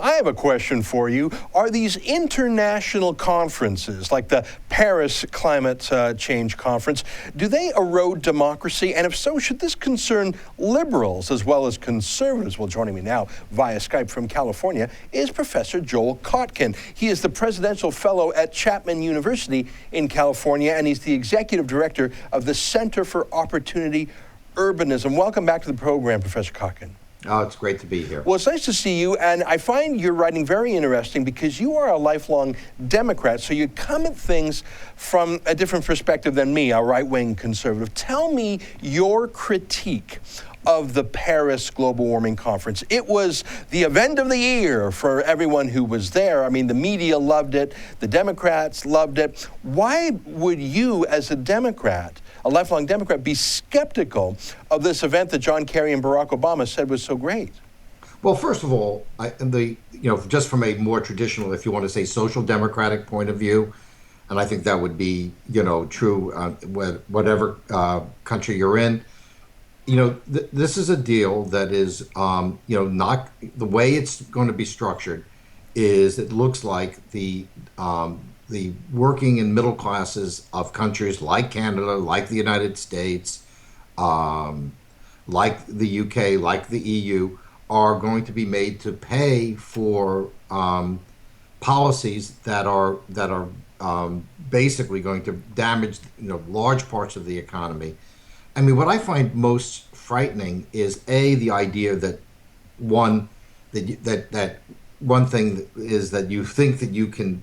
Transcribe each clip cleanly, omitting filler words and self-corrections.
I have a question for you. Are these international conferences, like the Paris Climate Change Conference, do they erode democracy? And if so, should this concern liberals as well as conservatives? Well, joining me now via Skype from California is Professor Joel Kotkin. He is the Presidential Fellow at Chapman University in California, and he's the Executive Director of the Center for Opportunity Urbanism. Welcome back to the program, Professor Kotkin. Oh, it's great to be here. Well, it's nice to see you, and I find your writing very interesting because you are a lifelong Democrat, so you come at things from a different perspective than me, a right-wing conservative. Tell me your critique of the Paris Global Warming Conference. It was the event of the year for everyone who was there. I mean, the media loved it, the Democrats loved it. Why would you, as a Democrat, a lifelong Democrat, be skeptical of this event that John Kerry and Barack Obama said was so great? Well, first of all, just from a more traditional, if you want to say, social democratic point of view, and I think that would be, true whatever country you're in. This is a deal that is, not the way it's going to be structured. Is it looks like the working and middle classes of countries like Canada, like the United States, like the UK, like the EU, are going to be made to pay for policies that are basically going to damage large parts of the economy. I mean, what I find most frightening is the idea that one thing is that you think that you can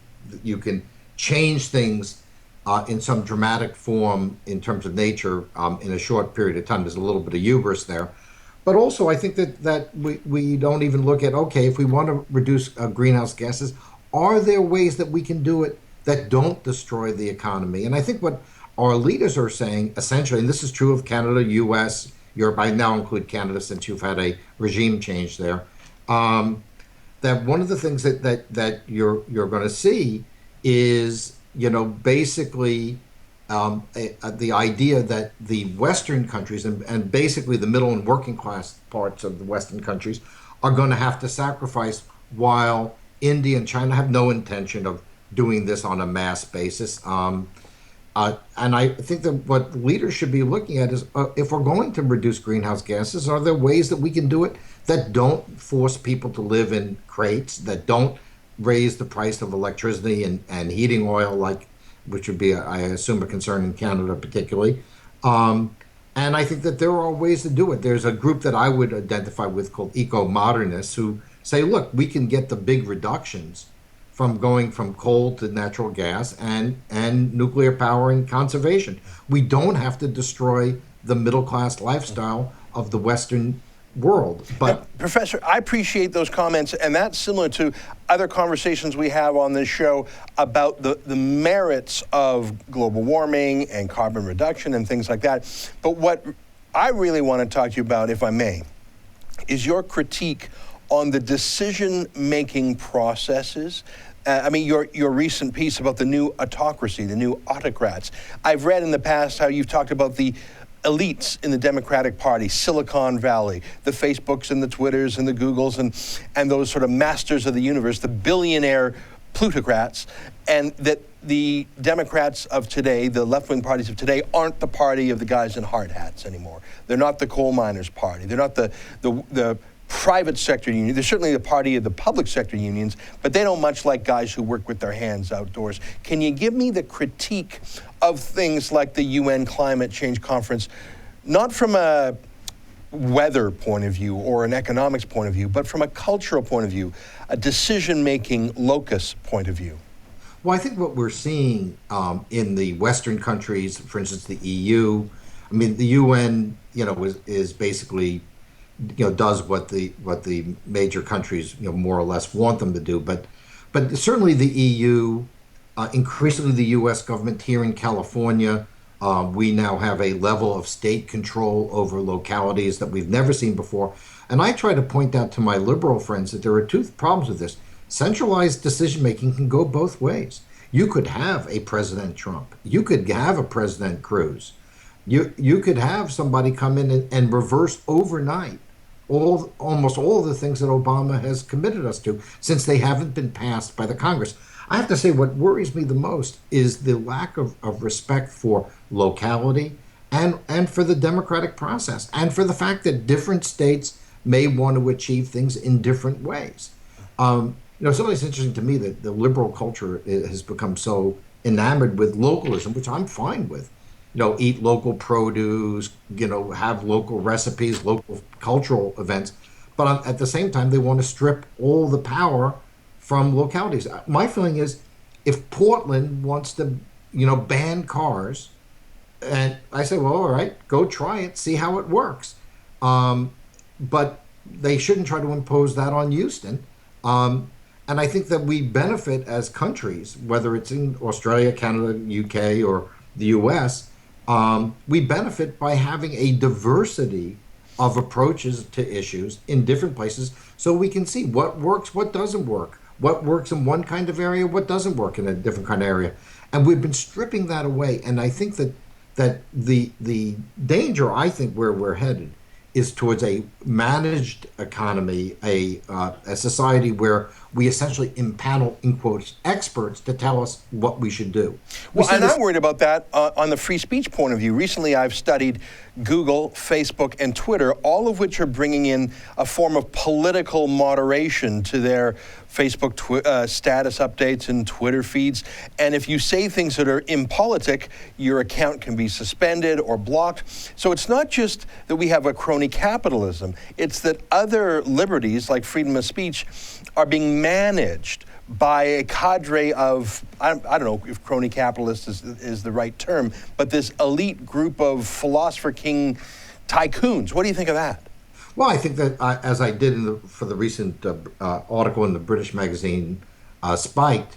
change things in some dramatic form in terms of nature in a short period of time. There's a little bit of hubris there. But also, I think that we don't even look at, okay, if we want to reduce greenhouse gases, are there ways that we can do it that don't destroy the economy? And I think what our leaders are saying, essentially, and this is true of Canada, US, Europe, I now include Canada since you've had a regime change there, that one of the things that you're going to see is, basically the idea that the Western countries and basically the middle and working class parts of the Western countries are going to have to sacrifice, while India and China have no intention of doing this on a mass basis. And I think that what leaders should be looking at is, if we're going to reduce greenhouse gases, are there ways that we can do it that don't force people to live in crates, that don't raise the price of electricity and heating oil, which would be, I assume, a concern in Canada particularly. And I think that there are ways to do it. There's a group that I would identify with called eco-modernists who say, look, we can get the big reductions from going from coal to natural gas and nuclear power and conservation. We don't have to destroy the middle class lifestyle of the Western world. But Professor, I appreciate those comments, and that's similar to other conversations we have on this show about the merits of global warming and carbon reduction and things like that. But what I really want to talk to you about, if I may, is your critique on the decision-making processes. Your recent piece about the new autocracy, the new autocrats. I've read in the past how you've talked about the elites in the Democratic Party, Silicon Valley, the Facebooks and the Twitters and the Googles and those sort of masters of the universe, the billionaire plutocrats, and that the Democrats of today, the left-wing parties of today, aren't the party of the guys in hard hats anymore. They're not the coal miners' party. They're not the private sector union. They're certainly the party of the public sector unions, but they don't much like guys who work with their hands outdoors. Can you give me the critique of things like the UN Climate Change Conference, not from a weather point of view or an economics point of view, but from a cultural point of view, a decision-making locus point of view? Well, I think what we're seeing in the Western countries, for instance, the EU, the UN, is basically does what the major countries more or less want them to do, but certainly the EU, increasingly the U.S. government here in California, we now have a level of state control over localities that we've never seen before. And I try to point out to my liberal friends that there are two problems with this. Centralized decision making can go both ways. You could have a President Trump. You could have a President Cruz. You could have somebody come in and reverse overnight almost all of the things that Obama has committed us to, since they haven't been passed by the Congress. I have to say, what worries me the most is the lack of respect for locality and for the democratic process, and for the fact that different states may want to achieve things in different ways. Something that's interesting to me, that the liberal culture has become so enamored with localism, which I'm fine with. Eat local produce, have local recipes, local cultural events. But at the same time, they want to strip all the power from localities. My feeling is, if Portland wants to, ban cars, and I say, well, all right, go try it, see how it works. But they shouldn't try to impose that on Houston. And I think that we benefit as countries, whether it's in Australia, Canada, UK, or the US, we benefit by having a diversity of approaches to issues in different places, so we can see what works, what doesn't work, what works in one kind of area, what doesn't work in a different kind of area. And we've been stripping that away. And I think that the danger, I think, where we're headed is towards a managed economy, a society where we essentially impanel, in quotes, experts to tell us what we should do. Well, and I'm worried about that on the free speech point of view. Recently, I've studied Google, Facebook, and Twitter, all of which are bringing in a form of political moderation to their Facebook status updates and Twitter feeds. And if you say things that are impolitic, your account can be suspended or blocked. So it's not just that we have a crony capitalism, it's that other liberties, like freedom of speech, are being managed by a cadre of, I don't know if crony capitalist is the right term, but this elite group of philosopher king tycoons. What do you think of that? Well, I think that, as I did for the recent article in the British magazine Spiked,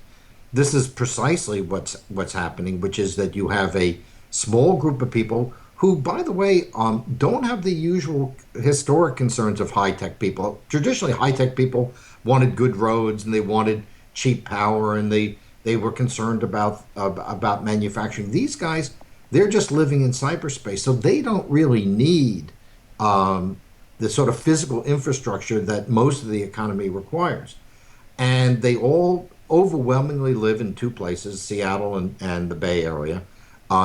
this is precisely what's happening, which is that you have a small group of people who, by the way, don't have the usual historic concerns of high-tech people. Traditionally, high-tech people wanted good roads and they wanted cheap power, and they were concerned about manufacturing. These guys, they're just living in cyberspace, so they don't really need the sort of physical infrastructure that most of the economy requires. And they all overwhelmingly live in two places, Seattle and the Bay Area.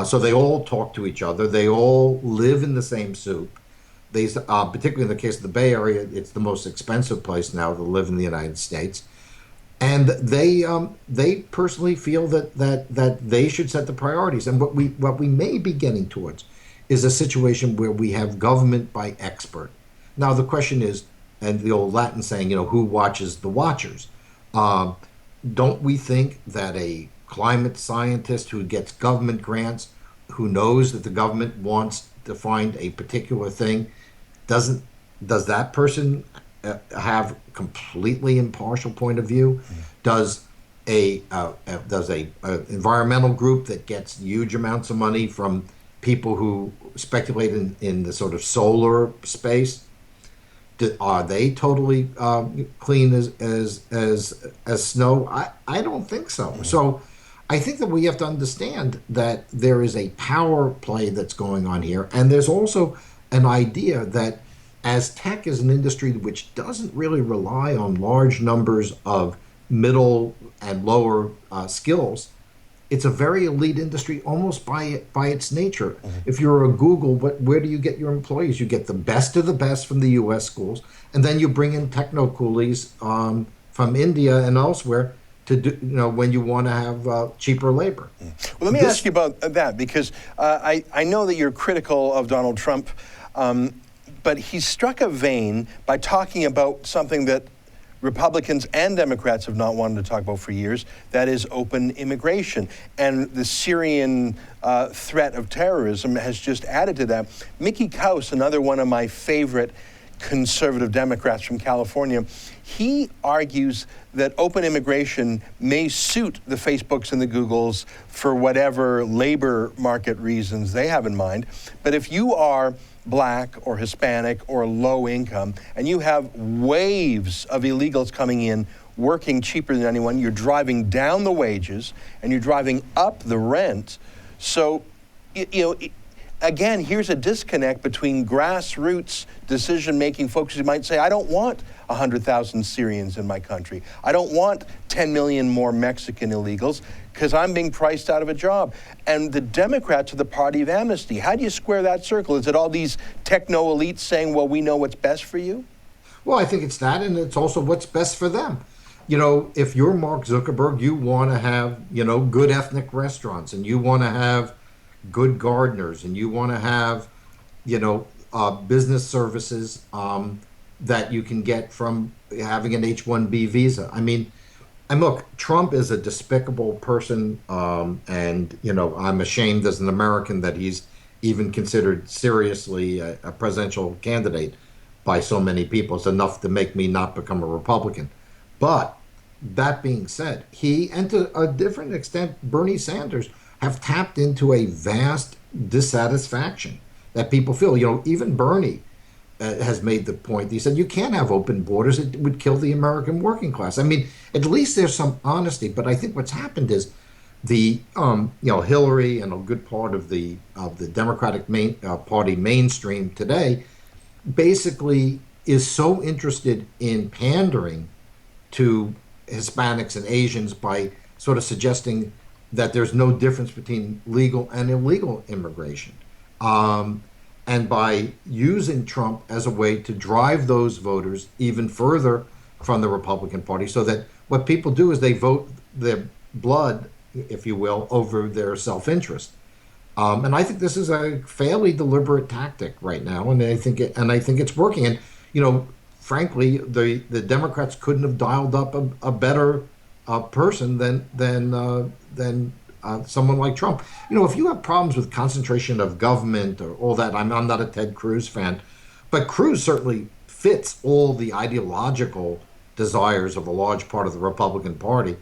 So they all talk to each other. They all live in the same soup. Particularly in the case of the Bay Area, it's the most expensive place now to live in the United States. And they personally feel that they should set the priorities. And what we may be getting towards is a situation where we have government by expert. Now the question is, and the old Latin saying, who watches the watchers? Don't we think that a climate scientist who gets government grants, who knows that the government wants to find a particular thing, does that person have completely impartial point of view? Does a environmental group that gets huge amounts of money from people who speculate in the sort of solar space, are they totally clean as snow? I don't think so. So I think that we have to understand that there is a power play that's going on here, and there's also an idea that as tech is an industry which doesn't really rely on large numbers of middle and lower skills, it's a very elite industry almost by its nature. Mm-hmm. If you're a Google, where do you get your employees? You get the best of the best from the U.S. schools, and then you bring in techno coolies from India and elsewhere to do, when you want to have cheaper labor. Well, let me ask you about that, because I know that you're critical of Donald Trump, but he struck a vein by talking about something that Republicans and Democrats have not wanted to talk about for years, that is open immigration. And the Syrian threat of terrorism has just added to that. Mickey Kaus, another one of my favorite conservative Democrats from California, he argues that open immigration may suit the Facebooks and the Googles for whatever labor market reasons they have in mind. But if you are Black or Hispanic or low income, and you have waves of illegals coming in, working cheaper than anyone, you're driving down the wages and you're driving up the rent. So, again, here's a disconnect between grassroots decision-making folks who might say, I don't want 100,000 Syrians in my country. I don't want 10 million more Mexican illegals because I'm being priced out of a job. And the Democrats are the party of amnesty. How do you square that circle? Is it all these techno elites saying, well, we know what's best for you? Well, I think it's that, and it's also what's best for them. You know, if you're Mark Zuckerberg, you want to have, you know, good ethnic restaurants, and you want to have good gardeners, and you want to have, you know, business services that you can get from having an H-1B visa. I mean, and look, Trump is a despicable person, and, you know, I'm ashamed as an American that he's even considered seriously a presidential candidate by so many people. It's enough to make me not become a Republican. But that being said, he, and to a different extent, Bernie Sanders, have tapped into a vast dissatisfaction that people feel. You know, even Bernie has made the point. He said, you can't have open borders. It would kill the American working class. I mean, at least there's some honesty. But I think what's happened is the, you know, Hillary and a good part of the Democratic Party mainstream today basically is so interested in pandering to Hispanics and Asians by sort of suggesting that there's no difference between legal and illegal immigration. And by using Trump as a way to drive those voters even further from the Republican Party, so that what people do is they vote their blood, if you will, over their self-interest. And I think this is a fairly deliberate tactic right now, and I think it's working. And you know, frankly, the Democrats couldn't have dialed up a better person than someone like Trump. You know, if you have problems with concentration of government or all that, I'm not a Ted Cruz fan, but Cruz certainly fits all the ideological desires of a large part of the Republican Party.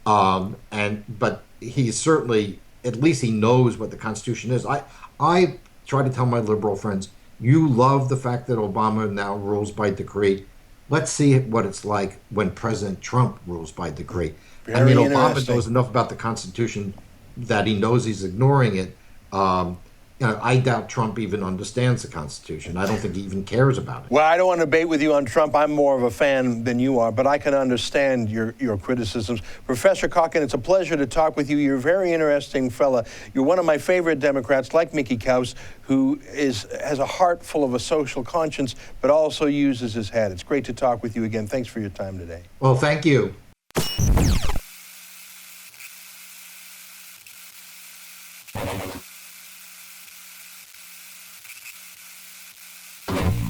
But he's certainly, at least he knows what the Constitution is. I try to tell my liberal friends, you love the fact that Obama now rules by decree. Let's see what it's like when President Trump rules by decree. I mean, Obama knows enough about the Constitution that he knows he's ignoring it. You know, I doubt Trump even understands the Constitution. I don't think he even cares about it. Well, I don't want to debate with you on Trump. I'm more of a fan than you are, but I can understand your criticisms. Professor Calkin, it's a pleasure to talk with you. You're a very interesting fella. You're one of my favorite Democrats, like Mickey Kaus, who has a heart full of a social conscience, but also uses his head. It's great to talk with you again. Thanks for your time today. Well, thank you.